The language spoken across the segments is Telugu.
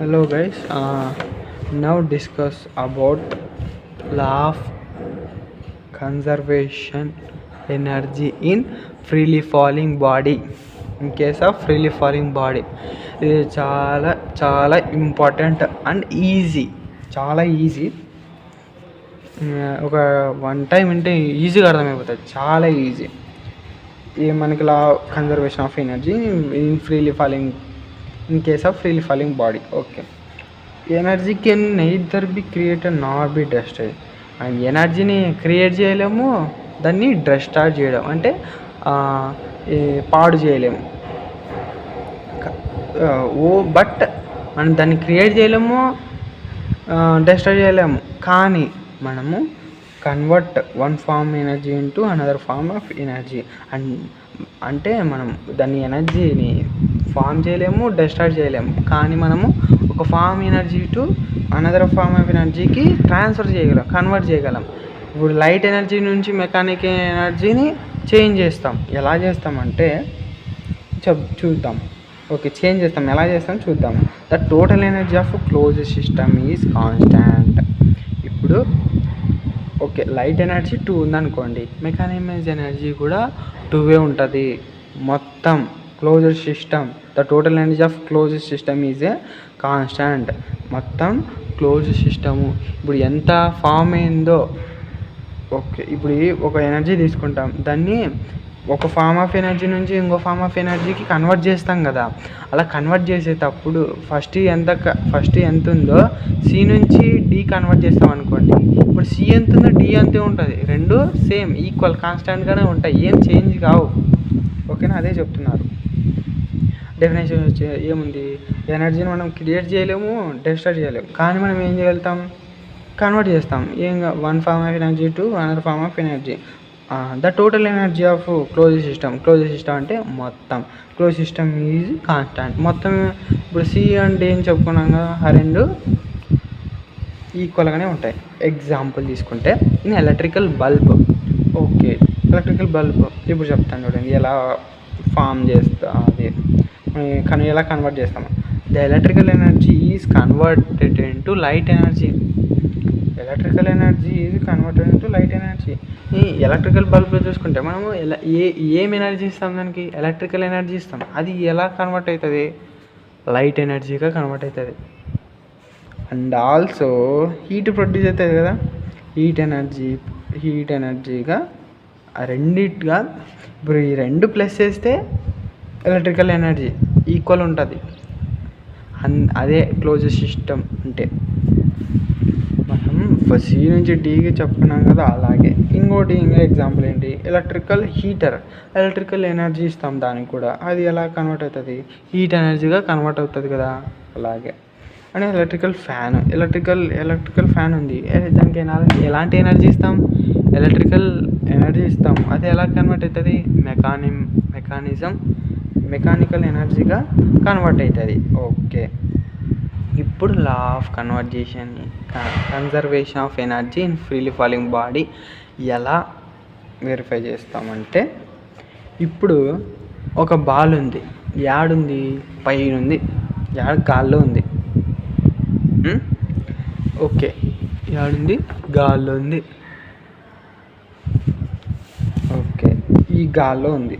Hello guys, now discuss about law of conservation energy in freely falling body. In case of freely falling body, ఇది చాలా చాలా ఇంపార్టెంట్ అండ్ చాలా ఈజీ. ఒక వన్ టైం వింటే ఈజీగా అర్థమైపోతుంది, చాలా ఈజీ. మనకి law conservation of energy in freely falling in case of freely falling body. Okay, energy can neither be created nor be destroyed. And ఎనర్జీని క్రియేట్ చేయలేము, దాన్ని డిస్ట్రాయ్ చేయడం అంటే పాడు చేయలేము. బట్ మనం దాన్ని క్రియేట్ చేయలేము, డిస్ట్రాయ్ చేయలేము. కానీ మనము convert one form energy into another form of energy. అంటే మనం దాన్ని ఎనర్జీని ఫామ్ చేయలేము, డిస్ట్రాయ్ చేయలేము. కానీ మనము ఒక form energy to another form of ఎనర్జీకి ట్రాన్స్ఫర్ చేయగలం, కన్వర్ట్ చేయగలం. ఇప్పుడు లైట్ ఎనర్జీ నుంచి మెకానికల్ ఎనర్జీని చేంజ్ చేస్తాం. ఎలా చేస్తామంటే చూద్దాం. ఓకే, చేంజ్ చేస్తాం. ఎలా చేస్తాం చూద్దాం. The total energy of close system is constant. ఇప్పుడు ఓకే, లైట్ ఎనర్జీ 2 ఉందనుకోండి, మెకానికల్ ఎనర్జీ కూడా 2 ఉంటుంది. మొత్తం closed system, the total energy of closed system is a constant. మొత్తం క్లోజ్డ్ సిస్టము ఇప్పుడు ఎంత ఫామ్ అయిందో, ఓకే, ఇప్పుడు ఒక ఎనర్జీ తీసుకుంటాం, దాన్ని ఒక ఫార్మ్ ఆఫ్ ఎనర్జీ నుంచి ఇంకో ఫార్మ్ ఆఫ్ ఎనర్జీకి కన్వర్ట్ చేస్తాం కదా. అలా కన్వర్ట్ చేసేటప్పుడు ఫస్ట్ ఎంత ఉందో సి నుంచి డి కన్వర్ట్ చేస్తాం అనుకోండి. ఇప్పుడు సి ఎంత ఉందో డి అంతే ఉంటుంది, రెండు సేమ్ ఈక్వల్ కాన్స్టాంట్గానే ఉంటాయి, ఏం చేంజ్ కావు. ఓకేనా, అదే చెప్తున్నారు. డెఫినేషన్ ఏముంది, ఎనర్జీని మనం క్రియేట్ చేయలేము, డిస్ట్రాయ్ చేయలేము. కానీ మనం ఏం చేయగలుగుతాం, కన్వర్ట్ చేస్తాం. One form of energy to another form of energy. The total energy of close system అంటే మొత్తం క్లోజ్ సిస్టమ్ ఈజ్ కాన్స్టాంట్. మొత్తం ఇప్పుడు సి అండ్ డి అని చెప్పుకున్నాం కదా, ఆ రెండు ఈక్వల్గానే ఉంటాయి. ఎగ్జాంపుల్ తీసుకుంటే in electrical bulb. Okay, electrical bulb ఇప్పుడు చెప్తాను చూడండి, ఎలా ఫామ్ చేస్తా అది ఎలా కన్వర్ట్ చేస్తాము. The electrical energy is converted into light energy. Electrical energy is converted into light energy. ఈ ఎలక్ట్రికల్ బల్బ్లో చూసుకుంటే మనము ఏం ఎనర్జీ ఇస్తాం, దానికి ఎలక్ట్రికల్ ఎనర్జీ ఇస్తాం. అది ఎలా కన్వర్ట్ అవుతుంది, లైట్ ఎనర్జీగా కన్వర్ట్ అవుతుంది. అండ్ ఆల్సో హీట్ ప్రొడ్యూస్ అవుతుంది కదా, హీట్ ఎనర్జీగా రెండిటిగా. ఇప్పుడు ఈ రెండు ప్లస్ చేస్తే ఎలక్ట్రికల్ ఎనర్జీ ఈక్వల్ ఉంటుంది. అదే క్లోజ్ సిస్టమ్ అంటే మనం సి నుంచి డీకి చెప్పుకున్నాం కదా. అలాగే ఇంకో ఎగ్జాంపుల్ ఏంటి, ఎలక్ట్రికల్ ఎనర్జీ ఇస్తాం దానికి కూడా, అది ఎలా కన్వర్ట్ అవుతుంది, హీట్ ఎనర్జీగా కన్వర్ట్ అవుతుంది కదా. అలాగే అంటే ఎలక్ట్రికల్ ఫ్యాన్ ఉంది, దానికి ఎలాంటి ఎనర్జీ ఇస్తాం, ఎలక్ట్రికల్ ఎనర్జీ ఇస్తాం. అది ఎలా కన్వర్ట్ అవుతుంది, మెకానికల్ ఎనర్జీగా కన్వర్ట్ అవుతుంది. ఓకే, ఇప్పుడు law of conservation of energy in freely falling body ఎలా వెరిఫై చేస్తామంటే, ఇప్పుడు ఒక బాల్ ఉంది, యాడుంది, పైన ఉంది, గాల్లో ఉంది. ఓకే, యాడుంది, గాల్లో ఉంది. ఓకే, ఈ గాల్లో ఉంది.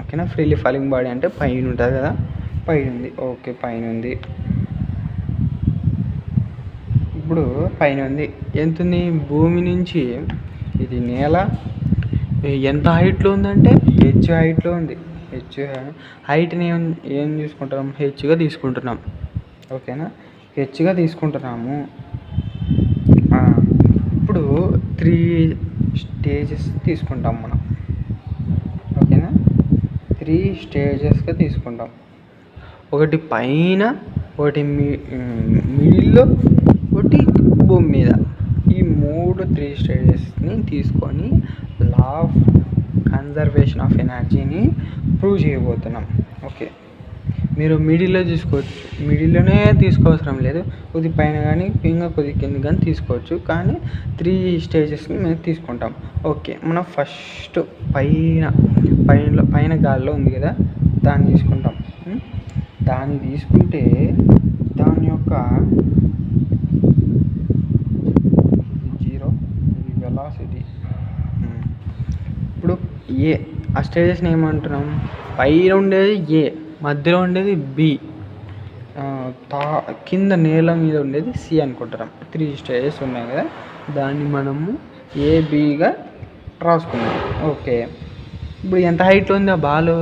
ఓకేనా, ఫ్రీలీ ఫాలింగ్ బాడీ అంటే పైన ఉంటుంది కదా, పైన ఉంది. ఓకే, పైన ఉంది. ఇప్పుడు పైన ఉంది, ఎంత ఉంది, భూమి నుంచి ఇది నేల ఎంత హైట్లో ఉందంటే హెచ్ హైట్లో ఉంది. హైట్ని ఏం తీసుకుంటున్నాం, హెచ్గా తీసుకుంటున్నాం. ఓకేనా, హెచ్గా తీసుకుంటున్నాము. ఇప్పుడు 3 స్టేజెస్ తీసుకుంటాం మనం. ఓకేనా, 3 స్టేజెస్గా తీసుకుంటాం. ఒకటి పైన, ఒకటి మిడిల్లో, ఒకటి భూమి మీద. ఈ 3 స్టేజెస్ని తీసుకొని లా ఆఫ్ కన్జర్వేషన్ ఆఫ్ ఎనర్జీని ప్రూవ్ చేయబోతున్నాం. ఓకే, మీరు మిడిల్లోనే తీసుకోవసరం లేదు, కొద్ది పైన కానీ ఇంకా కొద్ది కింద కానీ తీసుకోవచ్చు. కానీ 3 స్టేజెస్ని మేము తీసుకుంటాం. ఓకే, మనం ఫస్ట్ పైన గాల్లో ఉంది కదా, దాన్ని తీసుకుంటాం. దాన్ని తీసుకుంటే దాని యొక్క జీరో, ఇది వెలాసిటీ. ఇప్పుడు ఏ ఆ స్టేజెస్ని ఏమంటున్నాం? పైన ఉండేది ఏ, మధ్యలో ఉండేది బి, కింద నేల మీద ఉండేది సి అనుకుంటున్నాం. 3 స్టేజెస్ ఉన్నాయి కదా, దాన్ని మనము ఏబిగా రాసుకున్నాం. ఓకే, ఇప్పుడు ఎంత హైట్లో ఉంది ఆ బాల్?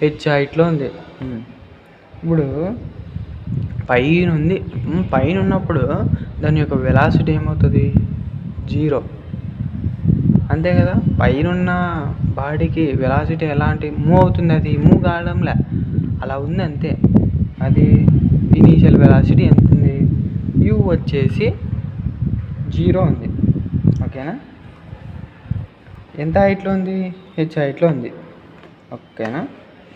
హెచ్ హైట్లో ఉంది. ఇప్పుడు పైన ఉంది. పైన ఉన్నప్పుడు దాని యొక్క వెలాసిటీ ఏమవుతుంది? 0. అంతే కదా. పైన ఉన్న బాడీకి వెలాసిటీ ఎలాంటి మూవ్ అవుతుంది? అది మూవ్ కావడంలే, అలా ఉంది అంతే. అది ఇనీషియల్ వెలాసిటీ ఎంత ఉంది? యూ వచ్చేసి 0 ఉంది. ఓకేనా. ఎంత హైట్లో ఉంది? హెచ్ హైట్లో ఉంది. ఓకేనా.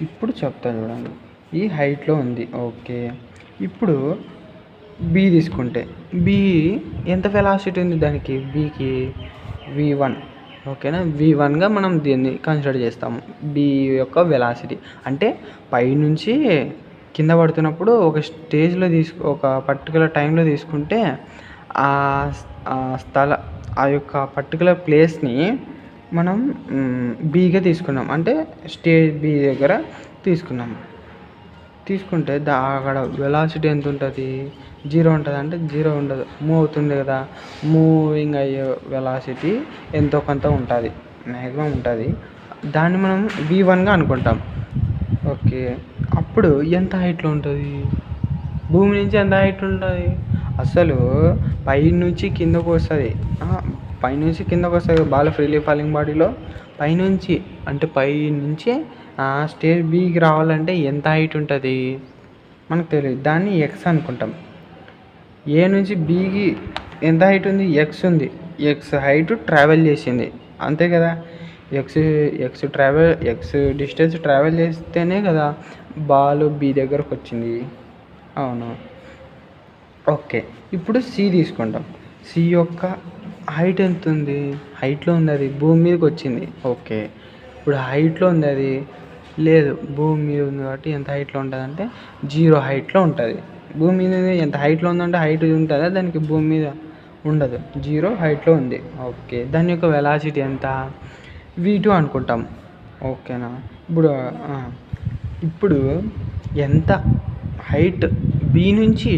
ఇప్పుడు చెప్తాను చూడండి, ఈ హైట్లో ఉంది. ఓకే, ఇప్పుడు బి తీసుకుంటే బి ఎంత వెలాసిటీ ఉంది దానికి? బికి v1. ఓకేనా, v1గా మనం దీన్ని కన్సిడర్ చేస్తాము. బి యొక్క వెలాసిటీ అంటే పైనుంచి కింద పడుతున్నప్పుడు ఒక స్టేజ్లో ఒక పర్టికులర్ టైంలో తీసుకుంటే ఆ యొక్క పర్టికులర్ ప్లేస్ని మనం బీగా తీసుకున్నాం. అంటే స్టేజ్ బి దగ్గర తీసుకుంటే అక్కడ వెలాసిటీ ఎంత ఉంటుంది? 0 ఉంటుంది. అంటే 0 ఉండదు, మూవ్ అవుతుంది కదా. మూవింగ్ అయ్యే వెలాసిటీ ఎంతో కొంత ఉంటుంది, మ్యాక్సిమం ఉంటుంది. దాన్ని మనం v1గా అనుకుంటాం. ఓకే, అప్పుడు ఎంత హైట్లో ఉంటుంది? భూమి నుంచి ఎంత హైట్ ఉంటుంది? అసలు పైనుంచి కిందకు వస్తుంది. పైనుంచి కిందకు వస్తుంది బాల్ ఫ్రీలీ ఫాలింగ్ బాడీలో. పైనుంచి అంటే పైనుంచి స్టేజ్ బికి రావాలంటే ఎంత హైట్ ఉంటుంది మనకు తెలియదు. దాన్ని ఎక్స్ అనుకుంటాం. ఏ నుంచి బికి ఎంత హైట్ ఉంది? ఎక్స్ ఉంది. ఎక్స్ హైట్ ట్రావెల్ చేసింది, అంతే కదా. ఎక్స్ డిస్టెన్స్ ట్రావెల్ చేస్తేనే కదా బాల్ బి దగ్గరకు వచ్చింది. అవును. ఓకే, ఇప్పుడు సి తీసుకుంటాం. సి యొక్క హైట్ ఎంత ఉంది? హైట్లో ఉంది, అది భూమి మీదకి వచ్చింది. ఓకే, ఇప్పుడు హైట్లో ఉంది, అది లేదు భూమి మీద ఉంది కాబట్టి ఎంత హైట్లో ఉంటుంది అంటే 0 హైట్లో ఉంటుంది. భూమి మీద ఎంత హైట్లో ఉందంటే హైట్ ఉంటుందా దానికి? భూమి మీద ఉండదు, 0 హైట్లో ఉంది. ఓకే, దాని యొక్క వెలాసిటీ ఎంత? v2 అనుకుంటాం. ఓకేనా. ఇప్పుడు ఎంత హైట్ బి నుంచి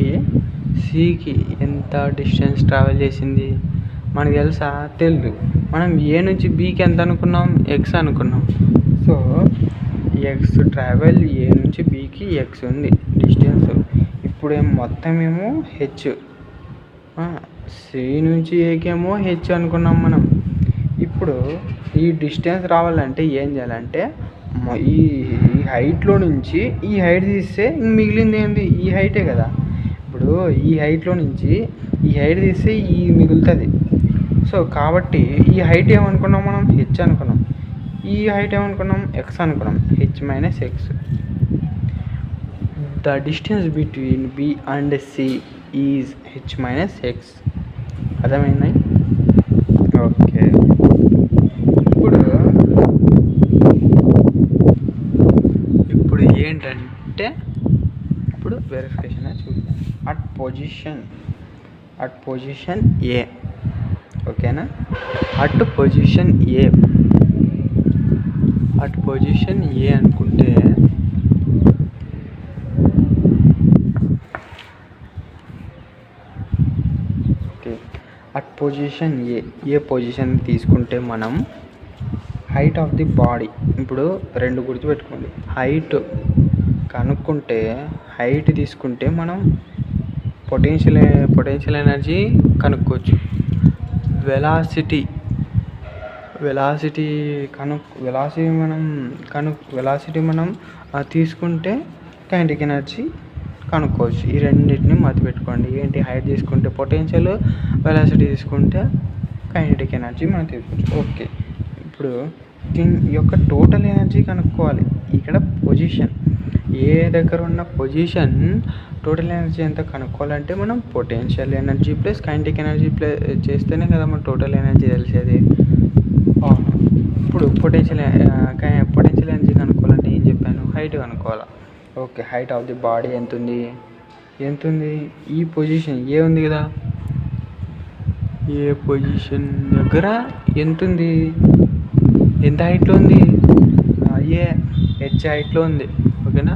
సికి ఎంత డిస్టెన్స్ ట్రావెల్ చేసింది మనకు తెలుసా? తెలియదు. మనం ఏ నుంచి బికి ఎంత అనుకున్నాం? ఎక్స్ అనుకున్నాం. సో ఎక్స్ ట్రావెల్ ఏ నుంచి బికి ఎక్స్ ఉంది డిస్టెన్స్. ఇప్పుడు మొత్తం ఏమో హెచ్, సి నుంచి ఏకేమో హెచ్ అనుకున్నాం మనం. ఇప్పుడు ఈ డిస్టెన్స్ రావాలంటే ఏం చేయాలంటే ఈ హైట్లో నుంచి ఈ హైట్ తీస్తే మిగిలింది ఏంటి? ఈ హైటే కదా. ఇప్పుడు ఈ హైట్లో నుంచి ఈ హైట్ తీస్తే ఈ మిగులుతుంది. సో కాబట్టి ఈ హైట్ ఏమనుకున్నాం మనం? హెచ్ అనుకున్నాం. ఈ హైట్ ఏమనుకున్నాం? ఎక్స్ అనుకున్నాం. H minus X. The distance between B and C is H minus X. అర్థమైంది? ఓకే, ఇప్పుడు ఏంటంటే ఇప్పుడు వెరిఫికేషన్ చూద్దాం. At position A. ఓకేనా. అట్ పొజిషన్ ఏ అనుకుంటే okay, at position A position తీసుకుంటే మనం హైట్ ఆఫ్ ది బాడీ, ఇప్పుడు 2 గుర్తుపెట్టుకోండి. హైట్ కనుక్కుంటే హైట్ తీసుకుంటే మనం పొటెన్షియల్ ఎనర్జీ కనుక్కోవచ్చు. వెలాసిటీ మనం తీసుకుంటే కైనెటిక్ ఎనర్జీ కనుక్కోవచ్చు. ఈ రెండింటిని మర్చిపెట్టుకోండి. ఏంటి? హైట్ తీసుకుంటే పొటెన్షియల్, వెలాసిటీ తీసుకుంటే కైనెటిక్ ఎనర్జీ మనం తీసుకోవచ్చు. ఓకే, ఇప్పుడు దీని యొక్క టోటల్ ఎనర్జీ కనుక్కోవాలి. ఇక్కడ పొజిషన్ ఏ దగ్గర ఉన్న పొజిషన్ టోటల్ ఎనర్జీ ఎంత కనుక్కోవాలంటే మనం potential energy plus kinetic energy చేస్తేనే కదా మన టోటల్ ఎనర్జీ తెలిసేది. ఇప్పుడు పొటెన్షియల్ ఎనర్జీ కనుక్కోవాలంటే ఏం చెప్పాను? హైట్ కనుక్కోవాలి. Okay, height of the body ఎంత ఉంది? ఎంత ఉంది? ఈ పొజిషన్ ఏ ఉంది కదా, ఏ పొజిషన్ దగ్గర ఎంత ఉంది, ఎంత హైట్లో ఉంది? ఏ హెచ్ హైట్లో ఉంది. ఓకేనా,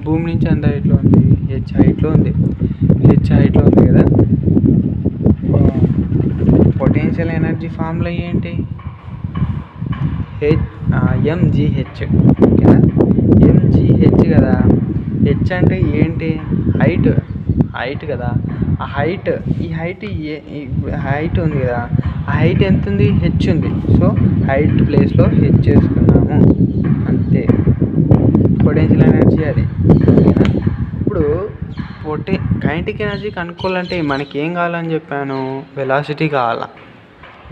భూమి నుంచి ఎంత హైట్లో ఉంది? హెచ్ హైట్లో ఉంది. హెచ్ హైట్లో ఉంది కదా. పొటెన్షియల్ ఎనర్జీ ఫార్ములా ఏంటి? ఎంజీహెచ్. ఓకేనా, ఎంజీహెచ్ కదా. హెచ్ అంటే ఏంటి? హైట్ కదా. ఆ హైట్, ఈ హైట్ ఉంది కదా, ఆ హైట్ ఎంత ఉంది? హెచ్ ఉంది. సో హైట్ ప్లేస్లో హెచ్ చేసుకున్నాము అంతే. పొటెన్షియల్ ఎనర్జీ అది. ఓకేనా, ఇప్పుడు కైనెటిక్ ఎనర్జీ కనుక్కోవాలంటే మనకి ఏం కావాలని చెప్పాను? వెలాసిటీ కావాలా.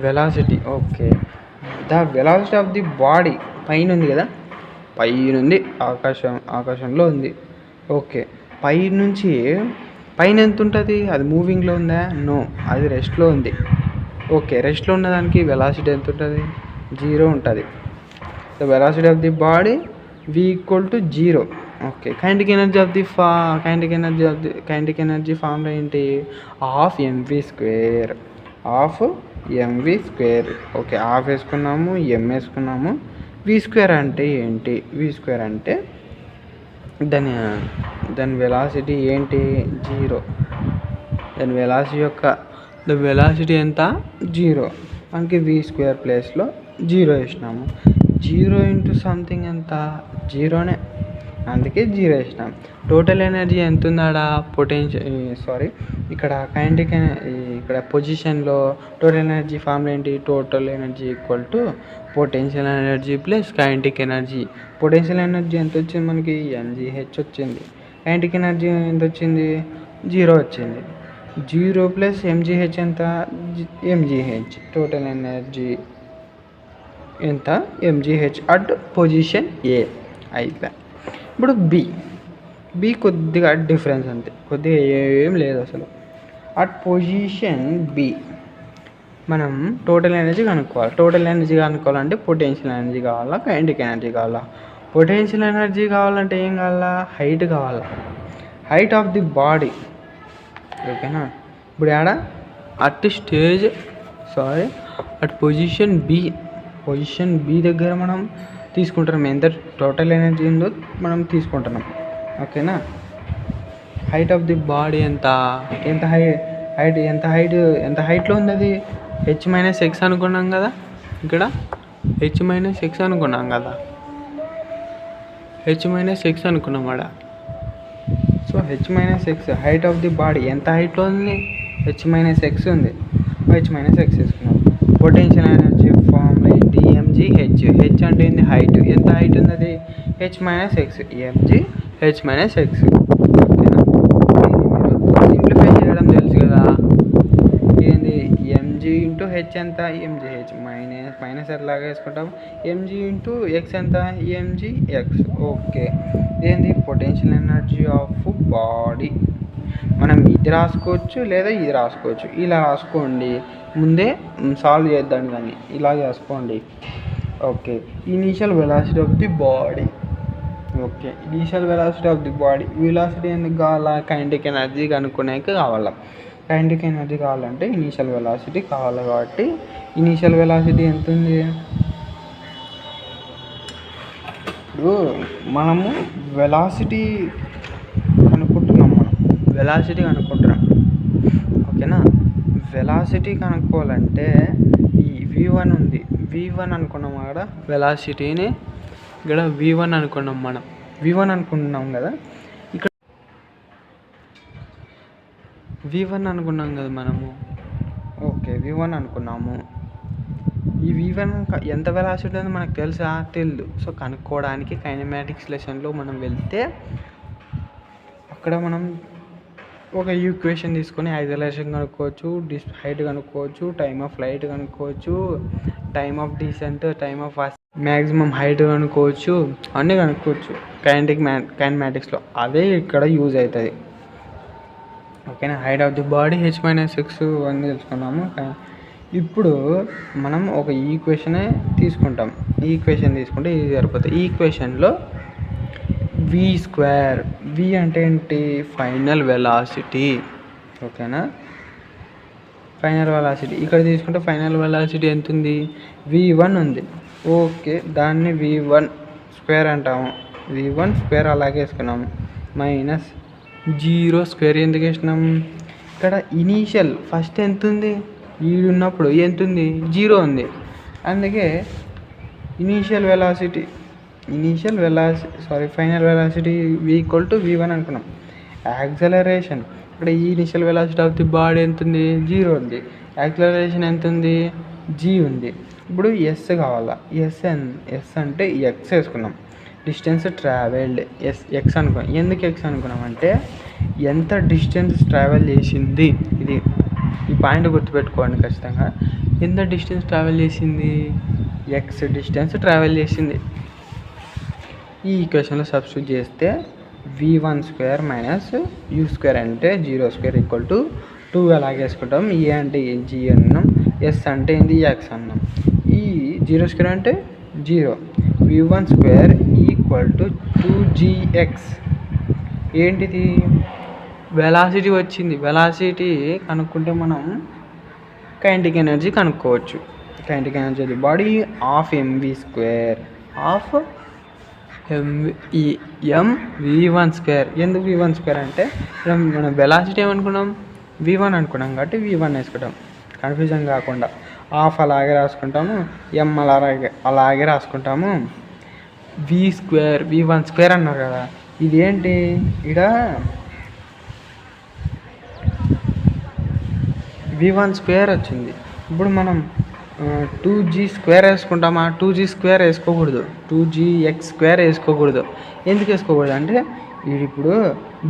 Velocity. Okay, the velocity of the body పైన ఉంది కదా, పైనుంది, ఆకాశంలో ఉంది. ఓకే, పైన ఎంత ఉంటుంది? అది మూవింగ్లో ఉందా? నో, అది రెస్ట్లో ఉంది. ఓకే, రెస్ట్లో ఉన్నదానికి వెలాసిటీ ఎంత ఉంటుంది? 0 ఉంటుంది. The velocity of the body v equal to 0. Okay, kinetic energy formula ఏంటి? Half MV square. Okay, half వేసుకున్నాము, ఎం వేసుకున్నాము. వి స్క్వేర్ అంటే ఏంటి? వి స్క్వేర్ అంటే దాని వెలాసిటీ ఏంటి? 0. దాని వెలాసిటీ ఎంత? 0. మనకి వి స్క్వేర్ ప్లేస్లో 0 వేసినాము. 0 ఇంటూ సంథింగ్ ఎంత? 0నే, అందుకే 0 వేసినాం. టోటల్ ఎనర్జీ ఎంత ఉందాడా? ఇక్కడ పొజిషన్లో టోటల్ ఎనర్జీ ఫార్ములా ఏంటి? Total energy equal to potential energy plus kinetic energy. Potential energy ఎంత వచ్చింది మనకి? ఎంజీహెచ్ వచ్చింది. కైనెటిక్ ఎనర్జీ ఎంత వచ్చింది? 0 వచ్చింది. 0 ప్లస్ ఎంజీహెచ్ ఎంత? ఎంజీహెచ్. టోటల్ ఎనర్జీ ఎంత? ఎంజీహెచ్ అట్ పొజిషన్ ఏ. అయిపోయి. ఇప్పుడు బి కొద్దిగా డిఫరెన్స్ అంతే, కొద్దిగా ఏం లేదు అసలు. అట్ పొజిషన్ బి మనం టోటల్ ఎనర్జీ కనుక్కోవాలి. టోటల్ ఎనర్జీ కనుక్కోవాలంటే పొటెన్షియల్ ఎనర్జీ కావాలా, కైనెటిక్ ఎనర్జీ కావాలా? పొటెన్షియల్ ఎనర్జీ కావాలంటే ఏం కావాలా? హైట్ కావాలా, హైట్ ఆఫ్ ది బాడీ. ఓకేనా, ఇప్పుడు అట్ పొజిషన్ బి దగ్గర మనం తీసుకుంటున్నాం. ఎంత టోటల్ ఎనర్జీ ఉందో మనం తీసుకుంటున్నాం. ఓకేనా, హైట్ ఆఫ్ ది బాడీ ఎంత హైట్లో ఉంది? అది h-x అనుకున్నాం కదా. ఇక్కడ h-x అనుకున్నాం కదా, h-x అనుకున్నాం ఆడ. So h-x height of the body ఎంత హైట్లో ఉంది? h-x ఉంది. h-x వేసుకున్నాం. పొటెన్షియల్ ఎనర్జీ ఫార్ములా ఏంటి? ఎంజీహెచ్. హెచ్ అంటే ఏంది? హైట్. ఎంత హైట్ ఉంది అది? h-x. ఎంజీh-x. ఓకేనా, మీరు సింప్లిఫై చేయడం తెలుసు కదా. ఏంది? ఎంజీ ఇంటూ హెచ్ ఎంత? ఎంజీహెచ్. మైనస్ ఎట్లాగా వేసుకుంటాం? ఎంజీ ఇంటూ ఎక్స్ ఎంత? ఎంజీఎక్స్. ఓకే, ఏంది? Potential energy of body. మనం ఇది రాసుకోవచ్చు లేదా ఇది రాసుకోవచ్చు. ఇలా రాసుకోండి, ముందే సాల్వ్ చేద్దాం కానీ ఇలా రాసుకోండి. Okay, initial velocity of the body. Okay, initial velocity of the body. Velocity ఎందుకు కావాలా? కైనెటిక్ ఎనర్జీ కనుక్కునేకి కావాలా. కైనెటిక్ ఎనర్జీ కావాలంటే ఇనీషియల్ వెలాసిటీ కావాలి. కాబట్టి ఇనీషియల్ వెలాసిటీ ఎంత ఉంది? ఇప్పుడు మనము వెలాసిటీ కనుక్కుంటున్నాం. ఓకేనా, వెలాసిటీ కనుక్కోవాలంటే ఈ v1 ఉంది. v1 అనుకున్నాం కదా, వెలాసిటీని ఇక్కడ v1 అనుకున్నాం. మనం v1 అనుకుంటున్నాం కదా, ఇక్కడ v1 అనుకున్నాం కదా మనము. ఓకే, v1 అనుకున్నాము. ఈ v1 ఎంత వెలాసిటీ ఉందో మనకు తెలుసా? తెలియదు. సో కనుక్కోవడానికి కైనమాటిక్స్ లెసన్లో మనం వెళ్తే అక్కడ మనం ఒక ఈక్వేషన్ తీసుకొని ఐసోలేషన్ కనుక్కోవచ్చు, హైట్ కనుక్కోవచ్చు, టైమ్ ఆఫ్ ఫ్లైట్ కనుక్కోవచ్చు, time of descent, time of maximum height కనుక్కోవచ్చు, అన్నీ కనుక్కోవచ్చు కైనమాటిక్స్లో. అదే ఇక్కడ యూజ్ అవుతుంది. ఓకేనా, height of the body h-x అన్నీ తెలుసుకున్నాము. ఇప్పుడు మనం ఒక ఈక్వేషన్ తీసుకుంటాం. ఈక్వేషన్ తీసుకుంటే ఇది సరిపోతుంది. ఈ ఈక్వేషన్లో వి స్క్వేర్. వి అంటే ఏంటి? Final velocity. ఓకేనా? ఫైనల్ వెలాసిటీ ఇక్కడ తీసుకుంటే ఫైనల్ వెలాసిటీ ఎంత ఉంది? v1 ఉంది. ఓకే, దాన్ని v1 స్క్వేర్ అంటాము. v1 స్క్వేర్ అలాగే వేసుకున్నాము. మైనస్ 0 స్క్వేర్ ఎందుకు వేసినాము? ఇక్కడ ఇనీషియల్ ఫస్ట్ ఎంత ఉంది? ఉన్నప్పుడు ఎంత ఉంది? 0 ఉంది. అందుకే initial velocity final velocity v=v1 అనుకున్నాం. యాక్సలరేషన్ ఇక్కడ initial velocity of the body ఎంత ఉంది? 0 ఉంది. యాక్సలరేషన్ ఎంత ఉంది? g ఉంది. ఇప్పుడు ఎస్ కావాలా. ఎస్ అంటే ఎక్స్ వేసుకున్నాం. డిస్టెన్స్ ట్రావెల్డ్ ఎక్స్ అనుకున్నాం. ఎందుకు ఎక్స్ అనుకున్నామంటే ఎంత డిస్టెన్స్ ట్రావెల్ చేసింది. ఇది ఈ పాయింట్ గుర్తుపెట్టుకోండి ఖచ్చితంగా. ఎంత డిస్టెన్స్ ట్రావెల్ చేసింది? ఎక్స్ డిస్టెన్స్ ట్రావెల్ చేసింది. ఈ ఈక్వేషన్లో సబ్స్టిట్యూట్ చేస్తే v1 square minus u square అంటే 0 స్క్వేర్ = 2 అలాగే వేసుకుంటాం. ఏ అంటే g అన్నాం, ఎస్ అంటే ఏంది? ఎక్స్ అన్నాం. ఈ 0 స్క్వేర్ అంటే 0. v1 square = 2gx. ఏంటిది? వెలాసిటీ వచ్చింది. వెలాసిటీ కనుక్కుంటే మనం కైనెటిక్ ఎనర్జీ కనుక్కోవచ్చు. Kinetic energy of the body of mv square of v1 square. ఎందుకు v1 స్క్వేర్ అంటే మనం వెలాసిటీ ఏమనుకున్నాం? v1 అనుకున్నాం కాబట్టి v1 వేసుకుంటాం. కన్ఫ్యూజన్ కాకుండా హాఫ్ అలాగే రాసుకుంటాము, m అలాగే రాసుకుంటాము. v1 స్క్వేర్ అన్నారు కదా, ఇదేంటి? ఇక్కడ v1 స్క్వేర్ వచ్చింది. ఇప్పుడు మనం 2g స్క్వేర్ వేసుకుంటామా? 2g స్క్వేర్ వేసుకోకూడదు. 2gx స్క్వేర్ వేసుకోకూడదు. ఎందుకు వేసుకోకూడదు అంటే ఇప్పుడు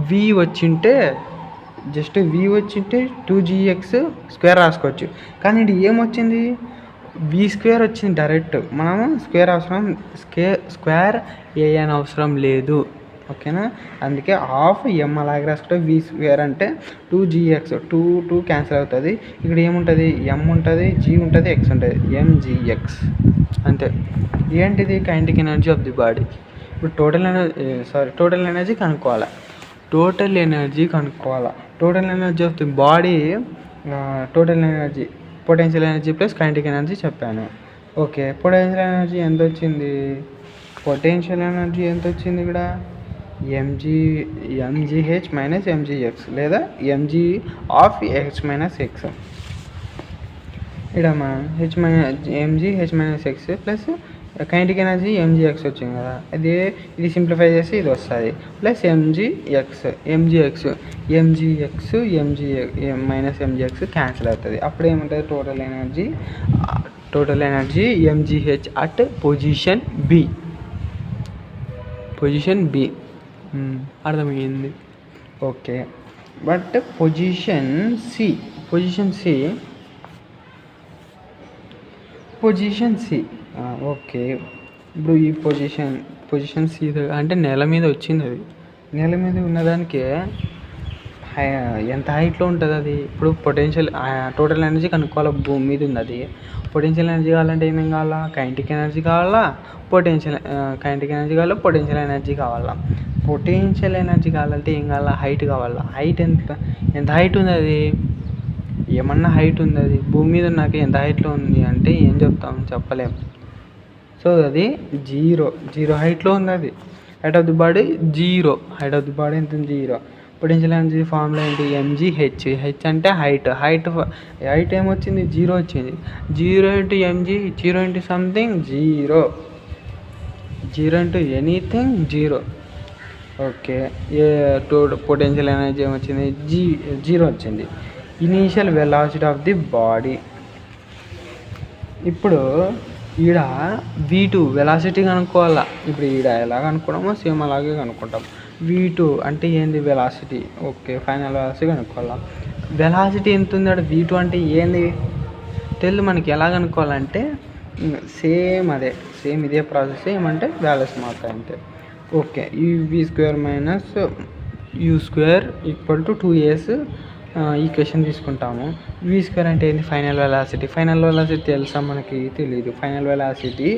v వచ్చింటే 2gx స్క్వేర్ రాసుకోవచ్చు. కానీ ఇది ఏమొచ్చింది? v స్క్వేర్ వచ్చింది డైరెక్ట్. మనము స్క్వేర్ వేయని అవసరం లేదు. ఓకేనా? అందుకే హాఫ్ m అలాగే రాసుకుంటే v స్క్వేర్ అంటే 2gx. 2 క్యాన్సిల్ అవుతుంది. ఇక్కడ ఏముంటుంది? m ఉంటుంది, g ఉంటుంది, x ఉంటుంది. mgx అంతే. ఏంటిది? Kinetic energy of the body. ఇప్పుడు టోటల్ ఎనర్జీ కనుక్కోవాలి. Total energy of the body, total energy potential energy plus kinetic energy చెప్పాను. ఓకే, పొటెన్షియల్ ఎనర్జీ ఎంత వచ్చింది? ఇక్కడ mgh మైనస్ mgx లేదా mg of h minus x. ఇక్కడ mgh minus x plus kinetic energy mgx వచ్చింది కదా, ఇది సింప్లిఫై చేసి ఇది వస్తుంది. Plus mgx minus mgx cancel అవుతుంది. అప్పుడు ఏముంటుంది? Total energy mgh at position B. అర్థమైంది. Okay, but position C okay. ఇప్పుడు ఈ పొజిషన్ సి అంటే నేల మీద వచ్చింది. అది నేల మీద ఉన్నదానికే ఎంత హైట్లో ఉంటుంది అది? ఇప్పుడు టోటల్ ఎనర్జీ కనుక్కోవాలి. భూమి మీద ఉంది అది. పొటెన్షియల్ ఎనర్జీ కావాలంటే ఏమేం కావాలా? కైనెటిక్ ఎనర్జీ కావాలా, పొటెన్షియల్ ఎనర్జీ కావాలా. పొటెన్షియల్ ఎనర్జీ కావాలంటే ఏం కావాలా? హైట్ కావాలా. హైట్ ఎంత హైట్ ఉంది అది? ఏమన్నా హైట్ ఉంది అది? భూమి మీద నాకు ఎంత హైట్లో ఉంది అంటే ఏం చెప్తాం? చెప్పలేము. సో అది 0 హైట్లో ఉంది. అది height of the body 0. Height of the body ఎంత? 0. పొటెన్షియల్ ఎనర్జీ ఫార్ములా ఏంటి? mgh. హెచ్ అంటే హైట్ ఏమొచ్చింది? 0 వచ్చింది. 0 into mg, 0 into something 0 into anything 0. Okay, potential energy ఏమొచ్చింది? 0 వచ్చింది. Initial velocity of the body. ఇప్పుడు ఈడ v2 వెలాసిటీ కనుక్కోవాలా. ఇప్పుడు ఈడ ఎలా కనుక్కున్నామో సేమ్ అలాగే కనుక్కుంటాం. v2 అంటే ఏంది? వెలాసిటీ. ఓకే, ఫైనల్ వెలాసిటీ కనుక్కోవాలా. వెలాసిటీ ఎంత ఉంది? v2 అంటే ఏంది తెలుసు మనకి. ఎలా కనుక్కోవాలంటే సేమ్ ఇదే ప్రాసెస్. ఏమంటే వాల్యూస్ మాత్రం అంతే. ఓకే, ఈ v square minus u square = 2as equation తీసుకుంటాము. v స్క్వేర్ అంటే ఏంది? ఫైనల్ వెలాసిటీ తెలుసా? మనకి తెలియదు. Final velocity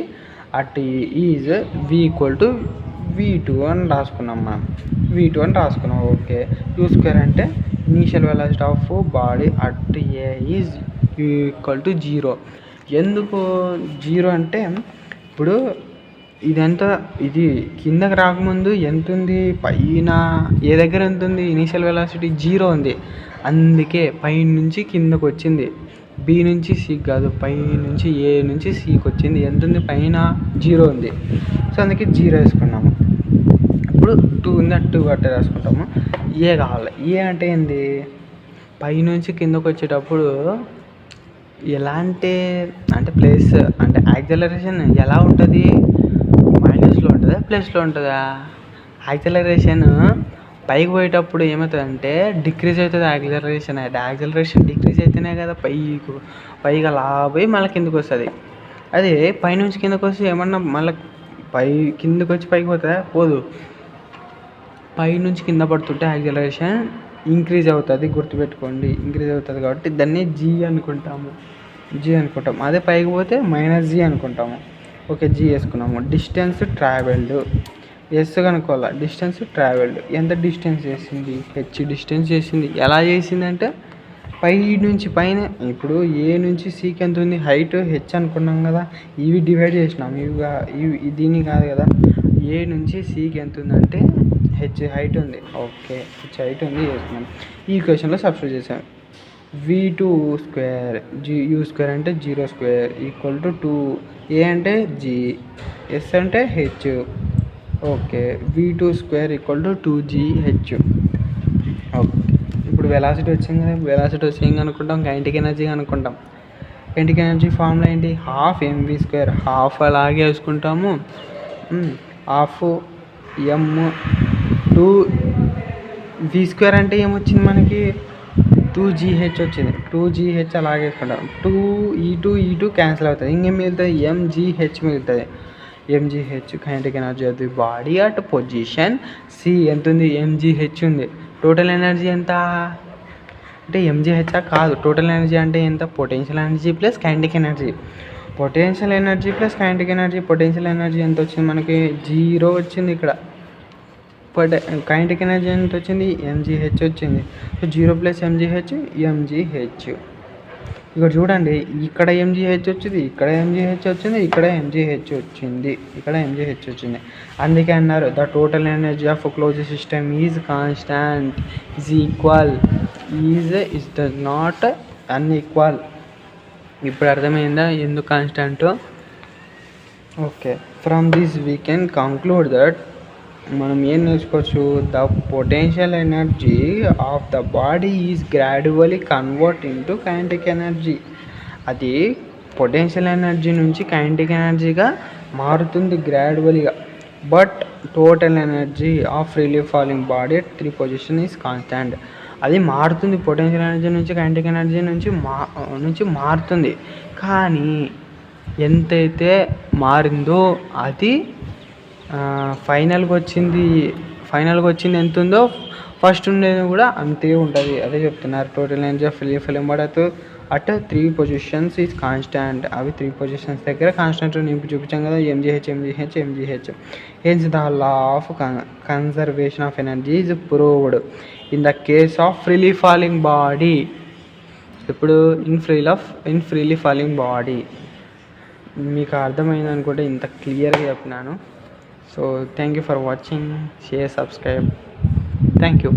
at is v = V2 అని రాసుకున్నాం మనం. V2 అని రాసుకున్నాం. ఓకే. U² అంటే initial velocity of body at a is equal to 0. ఎందుకు 0 అంటే ఇప్పుడు ఇది కిందకి రాకముందు ఎంత ఉంది, పైన ఏ దగ్గర ఎంత ఉంది, ఇనీషియల్ వెలాసిటీ 0 ఉంది. అందుకే పై నుంచి కిందకు వచ్చింది. బి నుంచి సి కాదు, పై నుంచి ఏ నుంచి సికి వచ్చింది. ఎంత ఉంది, పైన 0 ఉంది. సో అందుకే 0 వేసుకున్నాము. ఇప్పుడు 2 ఉంది, 2 గట్టే రాసుకుంటాము. ఏ కావాలి. ఏ అంటే ఏంది, పై నుంచి కిందకు వచ్చేటప్పుడు ఎలాంటి అంటే ప్లేస్ అంటే యాక్సలరేషన్ ఎలా ఉంటుంది, మైనస్లో ఉంటుందా ప్లస్లో ఉంటుందా? యాక్సలరేషన్ పైకి పోయేటప్పుడు ఏమవుతుందంటే డిక్రీజ్ అవుతుంది యాక్సలరేషన్. యాక్సలరేషన్ డిక్రీజ్ అయితేనే కదా పైగా లాభై మళ్ళీ కిందకు వస్తుంది. అదే పైనుంచి కిందకు వస్తే ఏమన్నా మళ్ళీ కిందకు వచ్చి పైకి పోతుందా? పోదు. పైనుంచి కింద పడుతుంటే యాక్సలరేషన్ ఇంక్రీజ్ అవుతుంది, గుర్తుపెట్టుకోండి. ఇంక్రీజ్ అవుతుంది కాబట్టి దాన్ని జీ అనుకుంటాం. అదే పైకి పోతే -g అనుకుంటాము. ఓకే, జీ వేసుకున్నాము. డిస్టెన్స్ ట్రావెల్డ్ ఎస్ కనుక్కోవాలి. డిస్టెన్స్ ట్రావెల్డ్ ఎంత డిస్టెన్స్ చేసింది, హెచ్ డిస్టెన్స్ చేసింది. ఎలా చేసిందంటే పై నుంచి పైన, ఇప్పుడు ఏ నుంచి సికి ఎంత ఉంది, హైట్ హెచ్ అనుకున్నాం కదా, ఇవి డివైడ్ చేసినాం. ఇవి దీన్ని కాదు కదా. ఏ నుంచి సికి ఎంత ఉందంటే హెచ్ హైట్ ఉంది. ఓకే, హెచ్ హైట్ ఉంది చేస్తున్నాం. ఈ ఈక్వేషన్లో సబ్స్టిట్యూట్ చేసాం. V2² U² అంటే 0² ఈక్వల్ టు 2. ఏ అంటే జీ, ఎస్ అంటే H. Okay, V2² equal to 2gh. Okay, ఇప్పుడు వెలాసిటీ వచ్చింది కదా. వెలాసిటీ వచ్చి ఏం అనుకుంటాం, కైనెటిక్ ఎనర్జీ అనుకుంటాం. కైనెటిక్ ఎనర్జీ ఫార్ములా ఏంటి, 12mv². హాఫ్ అలాగే వేసుకుంటాము. హాఫ్ m2v² అంటే ఏమొచ్చింది మనకి, 2gh వచ్చింది. 2gh అలాగే వేసుకుంటాం. 2 క్యాన్సిల్ అవుతుంది. ఇంకేం మిగులుతుంది, mgh మిగులుతుంది. mgh kinetic energy of the body at position C ఎంత ఉంది, mgh ఉంది. టోటల్ ఎనర్జీ ఎంత అంటే mgh కాదు, టోటల్ ఎనర్జీ అంటే ఎంత, potential energy plus kinetic energy. Potential energy plus kinetic energy. Potential energy ఎంత వచ్చింది మనకి, 0 వచ్చింది ఇక్కడ. కైనెటిక్ ఎనర్జీ ఎంత వచ్చింది, mgh వచ్చింది. So 0 + mgh. ఇక్కడ చూడండి, ఇక్కడ mgh వచ్చింది, ఇక్కడ mgh వచ్చింది, ఇక్కడ mgh వచ్చింది. అందుకే అన్నారు the total energy of close system is constant, is equal, is does not unequal. ఇప్పుడు అర్థమైందా ఎందుకు constant? Okay, from this we can conclude that మనం ఏం నేర్చుకోవచ్చు, the potential energy of the body is gradually convert into kinetic energy. అది పొటెన్షియల్ ఎనర్జీ నుంచి కైనెటిక్ ఎనర్జీగా మారుతుంది గ్రాడ్యువల్గా. But total energy of freely falling body at 3 position is constant. అది మారుతుంది, పొటెన్షియల్ ఎనర్జీ నుంచి కైనెటిక్ ఎనర్జీ నుంచి మారుతుంది. కానీ ఎంతైతే మారిందో అది ఫైనల్గా వచ్చింది ఎంత ఉందో ఫస్ట్ ఉండేది కూడా అంతే ఉంటుంది. అదే చెప్తున్నారు, total energy of freely falling body at 3 positions is constant. అవి 3 పొజిషన్స్ దగ్గర కాన్స్టాంట్ నింపి చూపించాం కదా, mgh. Hence the law of conservation of energy is proved in the case of freely falling body. ఇప్పుడు ఇన్ ఫ్రీలీ ఫాలింగ్ బాడీ మీకు అర్థమైంది అనుకుంటే ఇంత క్లియర్గా చెప్పినాను. So thank you for watching. Share, subscribe. Thank you.